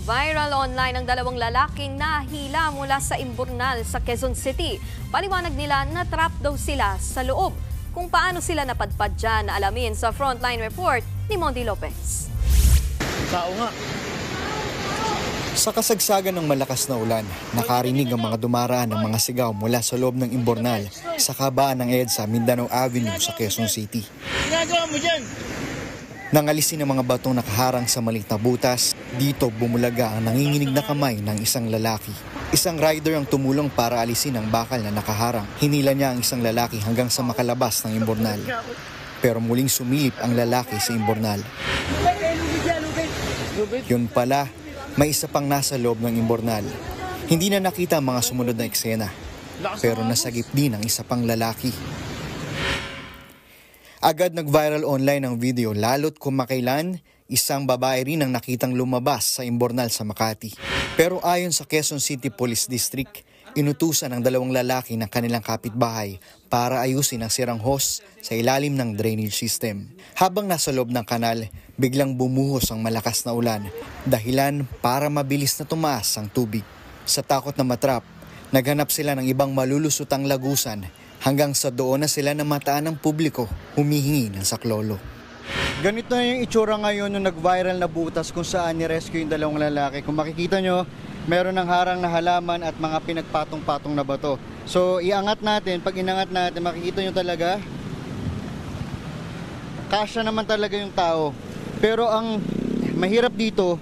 Viral online ang dalawang lalaking nahila mula sa imburnal sa Quezon City. Paliwanag nila na trap daw sila sa loob. Kung paano sila napadpad dyan, alamin sa Frontline Report ni Monty Lopez. Tao nga. Sa kasagsagan ng malakas na ulan, nakarinig ang mga dumaraan ng mga sigaw mula sa loob ng imburnal sa kabaan ng EDSA Mindanao Avenue sa Quezon City. Ginagawa mo dyan? Nang alisin ang mga batong nakaharang sa maliit na butas, dito bumulaga ang nanginginig na kamay ng isang lalaki. Isang rider ang tumulong para alisin ang bakal na nakaharang. Hinila niya ang isang lalaki hanggang sa makalabas ng imburnal. Pero muling sumilip ang lalaki sa imburnal. Yun pala, may isa pang nasa loob ng imburnal. Hindi na nakita ang mga sumunod na eksena, pero nasagip din ang isa pang lalaki. Agad nag-viral online ang video lalo't kumakailan, isang babae rin ang nakitang lumabas sa imburnal sa Makati. Pero ayon sa Quezon City Police District, inutusan ang dalawang lalaki ng kanilang kapitbahay para ayusin ang sirang hose sa ilalim ng drainage system. Habang nasa loob ng kanal, biglang bumuhos ang malakas na ulan, dahilan para mabilis na tumaas ang tubig. Sa takot na matrap, naghanap sila ng ibang malulusutang lagusan hanggang sa doon na sila namataan ng publiko humihingi ng saklolo. Ganito na yung itsura ngayon nung nag-viral na butas kung saan ni-rescue yung dalawang lalaki. Kung makikita nyo, meron ng harang na halaman at mga pinagpatong-patong na bato. So iangat natin, pag inangat natin, makikita nyo talaga, kasya naman talaga yung tao. Pero ang mahirap dito,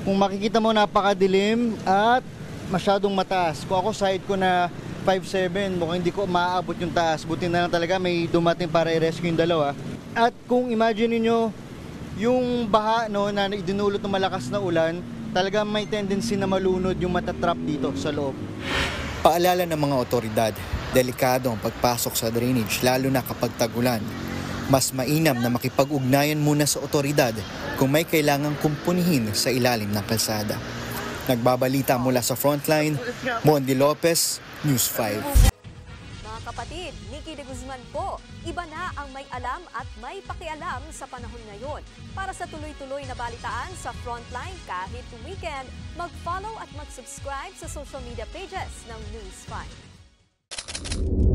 kung makikita mo napakadilim at masyadong mataas. Kung ako side ko na 5'7", mukhang hindi ko maaabot yung taas. Buti na lang talaga may dumating para i-rescue yung dalawa. At kung imagine niyo yung baha na idinulot ng malakas na ulan, talaga may tendency na malunod yung matatrap dito sa loob. Paalala ng mga otoridad, delikado ang pagpasok sa drainage lalo na kapag tag-ulan. Mas mainam na makipag-ugnayan muna sa otoridad kung may kailangang kumpunihin sa ilalim ng kalsada. Nagbabalita mula sa Frontline, Monty Lopez, News 5. Mga kapatid, Nikki de Guzman po. Iba na ang may alam at may pakialam sa panahon ngayon. Para sa tuloy-tuloy na balitaan sa Frontline kahit weekend, mag-follow at mag-subscribe sa social media pages ng News 5.